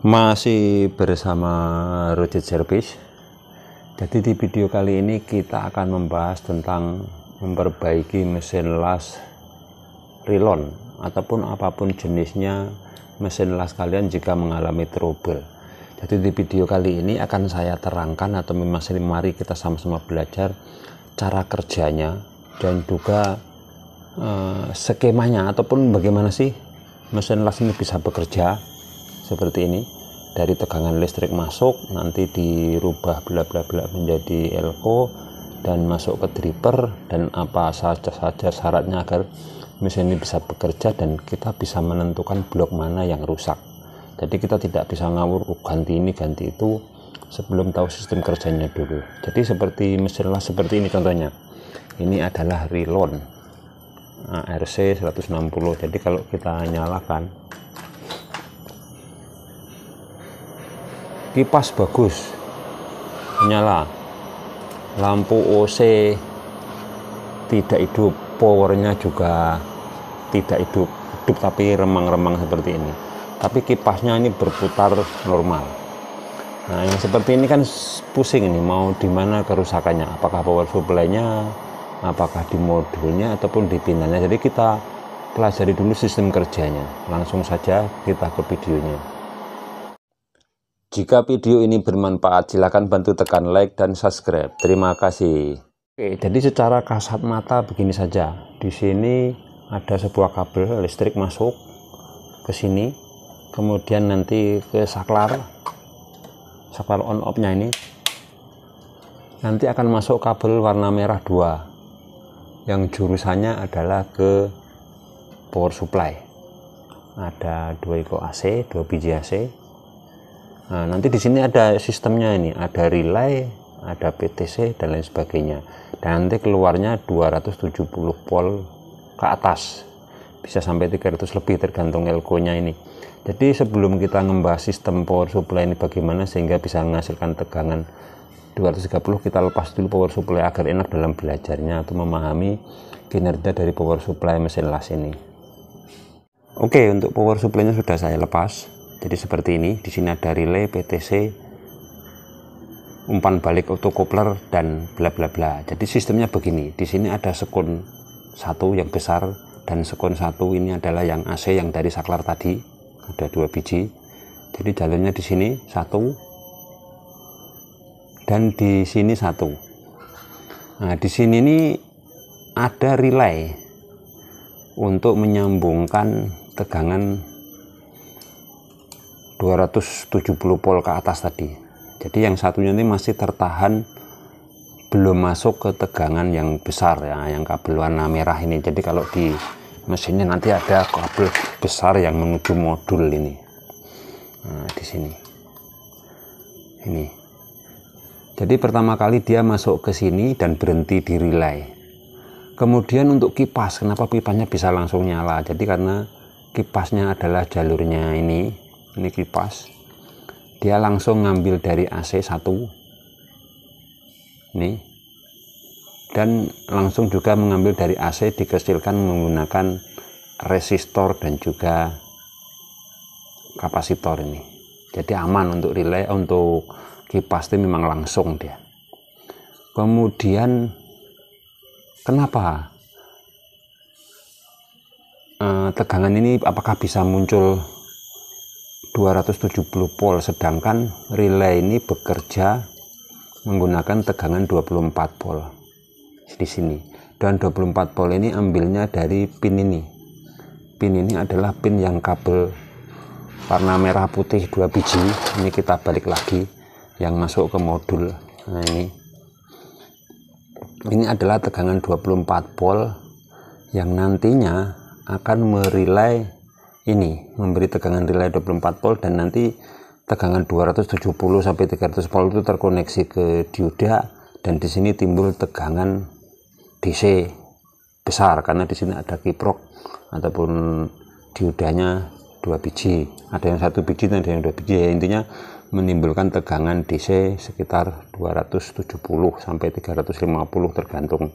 Masih bersama Roger Service. Jadi di video kali ini kita akan membahas tentang memperbaiki mesin las Rilon ataupun apapun jenisnya mesin las kalian jika mengalami trouble. Jadi di video kali ini akan saya terangkan atau mari kita sama-sama belajar cara kerjanya dan juga skemanya ataupun bagaimana sih mesin las ini bisa bekerja seperti ini. Dari tegangan listrik masuk nanti dirubah bla bla bla menjadi elko dan masuk ke dripper, dan apa saja syaratnya agar mesin ini bisa bekerja dan kita bisa menentukan blok mana yang rusak. Jadi kita tidak bisa ngawur ganti ini ganti itu sebelum tahu sistem kerjanya dulu. Jadi seperti mesin las seperti ini contohnya. Ini adalah Rilon ARC 160. Jadi kalau kita nyalakan, kipas bagus nyala, lampu OC tidak hidup, powernya juga tidak hidup tapi remang-remang seperti ini, tapi kipasnya ini berputar normal. Nah yang seperti ini kan pusing, ini mau dimana kerusakannya, apakah power supply-nya, apakah di modulnya ataupun di pinanya. Jadi kita pelajari dulu sistem kerjanya, langsung saja kita ke videonya. Jika video ini bermanfaat, silakan bantu tekan like dan subscribe. Terima kasih. Oke, jadi secara kasat mata begini saja. Di sini ada sebuah kabel listrik masuk ke sini, kemudian nanti ke saklar on off-nya ini. Nanti akan masuk kabel warna merah 2 yang jurusannya adalah ke power supply. Ada 2 iko AC, 2 biji AC. Nah, nanti di sini ada sistemnya, ini ada relay, ada PTC dan lain sebagainya. Dan nanti keluarnya 270 volt ke atas, bisa sampai 300 lebih tergantung elko-nya ini. Jadi sebelum kita membahas sistem power supply ini bagaimana sehingga bisa menghasilkan tegangan 230, kita lepas dulu power supply agar enak dalam belajarnya atau memahami kinerja dari power supply mesin las ini. Oke, untuk power supply-nya sudah saya lepas. Jadi seperti ini, di sini ada relay, PTC, umpan balik autocoupler dan bla bla bla. Jadi sistemnya begini, di sini ada sekun 1 yang besar dan sekun 1 ini adalah yang AC yang dari saklar tadi, ada 2 biji. Jadi jalurnya di sini 1 dan di sini 1. Nah, di sini ini ada relay untuk menyambungkan tegangan 270 volt ke atas tadi. Jadi yang satunya ini masih tertahan, belum masuk ke tegangan yang besar ya, yang kabel warna merah ini. Jadi kalau di mesinnya nanti ada kabel besar yang menuju modul ini. Nah, di sini. Ini. Jadi pertama kali dia masuk ke sini dan berhenti di relay. Kemudian untuk kipas, kenapa pipanya bisa langsung nyala? Jadi karena kipasnya adalah jalurnya ini kipas, dia langsung ngambil dari AC 1 nih, dan langsung juga mengambil dari AC, dikecilkan menggunakan resistor dan juga kapasitor ini. Jadi aman untuk relay, untuk kipas itu memang langsung dia. Kemudian kenapa tegangan ini apakah bisa muncul 270 volt, sedangkan relay ini bekerja menggunakan tegangan 24 volt di sini. Dan 24 volt ini ambilnya dari pin ini. Pin ini adalah pin yang kabel warna merah putih 2 biji. Ini kita balik lagi yang masuk ke modul. Nah, ini adalah tegangan 24 volt yang nantinya akan merelay ini, memberi tegangan relay 24 volt, dan nanti tegangan 270 sampai 300 volt itu terkoneksi ke dioda, dan di sini timbul tegangan DC besar karena di sini ada kiprok ataupun diodanya 2 biji, ada yang 1 biji dan ada yang 2 biji ya. Intinya menimbulkan tegangan DC sekitar 270 sampai 350 tergantung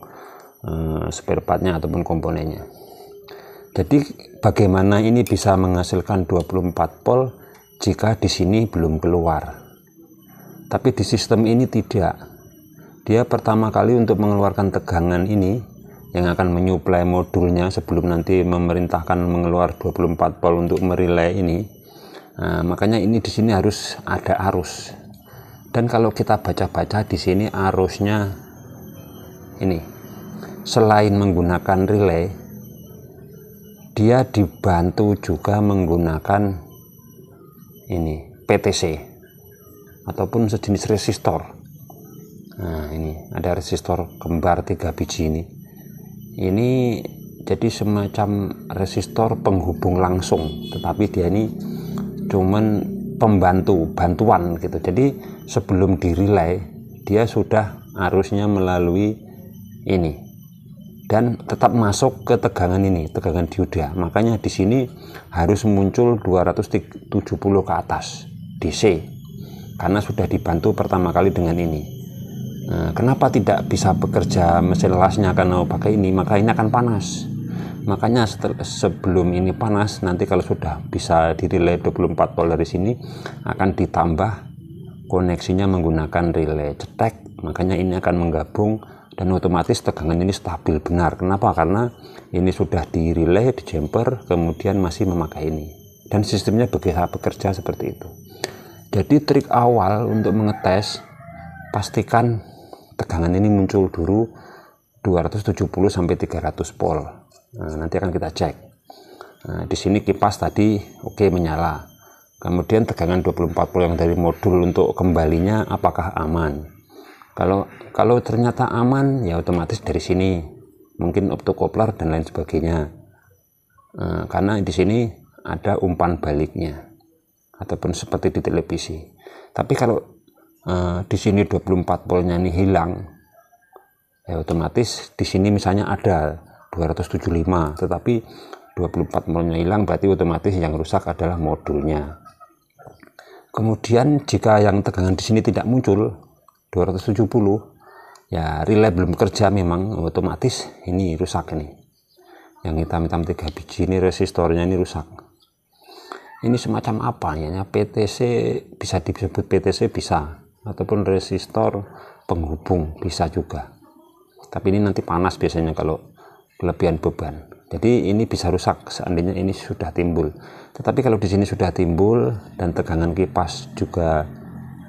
spare partnya ataupun komponennya. Jadi bagaimana ini bisa menghasilkan 24 volt? jika di sini belum keluar. Tapi di sistem ini tidak. Dia pertama kali untuk mengeluarkan tegangan ini yang akan menyuplai modulnya sebelum nanti memerintahkan mengeluar 24 volt untuk merilai ini. Nah, makanya ini di sini harus ada arus. Dan kalau kita baca-baca di sini arusnya ini, selain menggunakan relay, dia dibantu juga menggunakan ini PTC ataupun sejenis resistor. Nah, ini ada resistor kembar 3 biji ini. Ini jadi semacam resistor penghubung langsung, tetapi dia ini cuman bantuan gitu. Jadi sebelum dirilai dia sudah arusnya melalui ini dan tetap masuk ke tegangan ini, tegangan dioda. Makanya di sini harus muncul 270 ke atas DC karena sudah dibantu pertama kali dengan ini. Nah, kenapa tidak bisa bekerja mesin lasnya karena pakai ini? Maka ini akan panas. Makanya sebelum ini panas, nanti kalau sudah bisa dirilai 24 volt dari sini akan ditambah koneksinya menggunakan relay cetek. Makanya ini akan menggabung dan otomatis tegangan ini stabil benar. Kenapa? Karena ini sudah di relay, di jumper, kemudian masih memakai ini. Dan sistemnya bekerja seperti itu. Jadi trik awal untuk mengetes, pastikan tegangan ini muncul dulu 270 sampai 300 volt. Nah, nanti akan kita cek. Nah, di sini kipas tadi oke menyala. Kemudian tegangan 24 volt yang dari modul untuk kembalinya apakah aman? Kalau ternyata aman, ya otomatis dari sini mungkin optokopler dan lain sebagainya. Karena di sini ada umpan baliknya ataupun seperti di televisi. Tapi kalau di sini 24 voltnya ini hilang, ya otomatis di sini misalnya ada 275, tetapi 24 voltnya hilang, berarti otomatis yang rusak adalah modulnya. Kemudian jika yang tegangan di sini tidak muncul 270, ya relay belum bekerja, memang otomatis ini rusak. Ini yang hitam-hitam 3 biji ini resistornya ini rusak. Ini semacam apa ya? PTC, bisa disebut PTC bisa, ataupun resistor penghubung bisa juga. Tapi ini nanti panas biasanya kalau kelebihan beban. Jadi ini bisa rusak seandainya ini sudah timbul. Tetapi kalau di sini sudah timbul dan tegangan kipas juga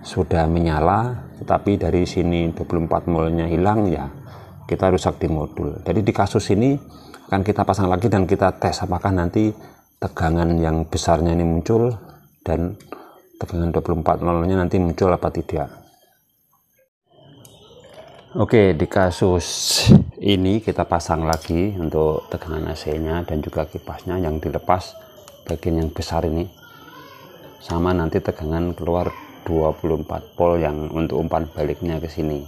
sudah menyala, tetapi dari sini 24 voltnya hilang, ya kita rusak di modul. Jadi di kasus ini akan kita pasang lagi dan kita tes apakah nanti tegangan yang besarnya ini muncul dan tegangan 24 voltnya nanti muncul apa tidak. Oke, di kasus ini kita pasang lagi untuk tegangan AC-nya dan juga kipasnya yang dilepas bagian yang besar ini, sama nanti tegangan keluar 24 volt yang untuk umpan baliknya ke sini.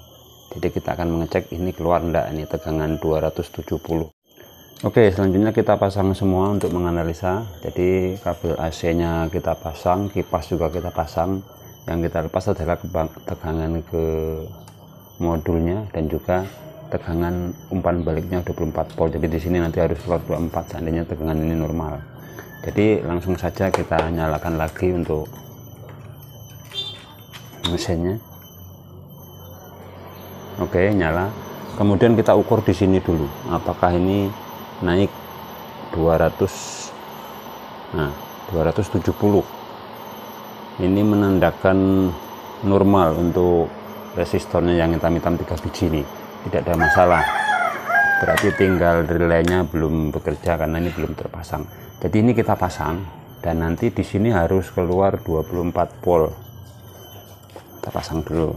Jadi kita akan mengecek ini keluar enggak, ini tegangan 270. Oke, selanjutnya kita pasang semua untuk menganalisa. Jadi kabel AC-nya kita pasang, kipas juga kita pasang. Yang kita lepas adalah tegangan ke modulnya dan juga tegangan umpan baliknya 24 volt. Jadi di sini nanti harus keluar 24 seandainya tegangan ini normal. Jadi langsung saja kita nyalakan lagi untuk mesinnya. Oke, nyala. Kemudian kita ukur di sini dulu apakah ini naik 270. Ini menandakan normal untuk resistornya yang hitam-hitam 3 biji ini, tidak ada masalah. Berarti tinggal relaynya belum bekerja karena ini belum terpasang. Jadi ini kita pasang dan nanti di sini harus keluar 24 volt. Kita pasang dulu.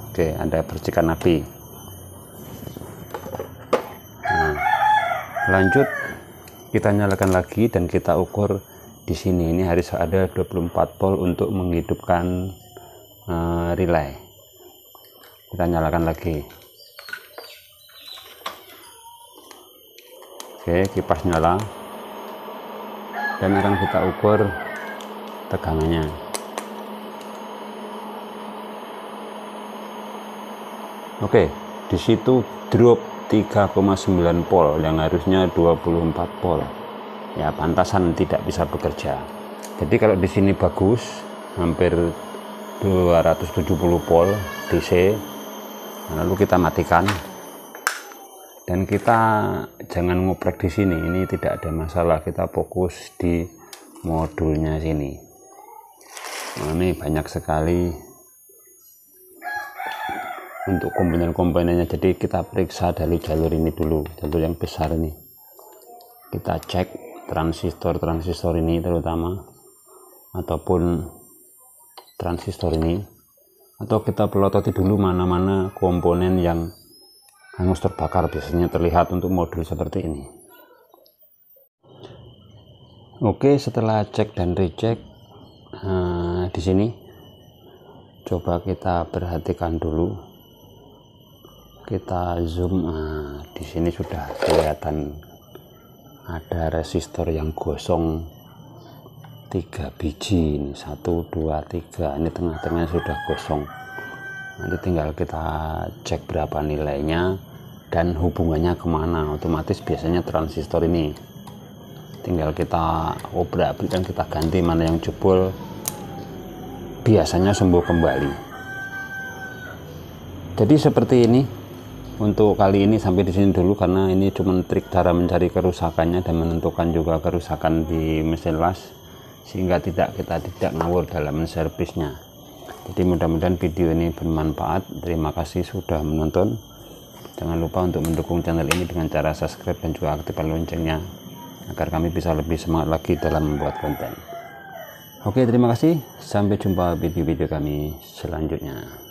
Oke, ada percikan api. Nah, lanjut kita nyalakan lagi dan kita ukur di sini. Ini harus ada 24 volt untuk menghidupkan relay. Kita nyalakan lagi. Oke, kipas nyala dan akan kita ukur tegangannya. Oke, di situ drop 3,9 volt yang harusnya 24 volt. Ya, pantasan tidak bisa bekerja. Jadi kalau di sini bagus, hampir 270 volt DC, lalu kita matikan dan kita jangan ngoprek di sini. Ini tidak ada masalah, kita fokus di modulnya sini. Nah, ini banyak sekali untuk komponen-komponennya, jadi kita periksa dari jalur ini dulu, jalur yang besar ini. Kita cek transistor ini terutama, ataupun transistor ini, atau kita pelototi dulu mana-mana komponen yang hangus terbakar. Biasanya terlihat untuk modul seperti ini. Oke, setelah cek dan recheck, di sini coba kita perhatikan dulu, kita zoom. Di sini sudah kelihatan ada resistor yang gosong 3 biji, ini 1, 2, 3, ini tengah-tengah sudah gosong. Nanti tinggal kita cek berapa nilainya dan hubungannya kemana. Otomatis biasanya transistor ini tinggal kita obrak-abrik dan kita ganti, mana yang jebol biasanya sembuh kembali. Jadi seperti ini untuk kali ini, sampai di sini dulu karena ini cuma trik cara mencari kerusakannya dan menentukan juga kerusakan di mesin las, sehingga kita tidak ngawur dalam servisnya. Jadi mudah-mudahan video ini bermanfaat. Terima kasih sudah menonton. Jangan lupa untuk mendukung channel ini dengan cara subscribe dan juga aktifkan loncengnya, agar kami bisa lebih semangat lagi dalam membuat konten. Oke, terima kasih. Sampai jumpa video-video kami selanjutnya.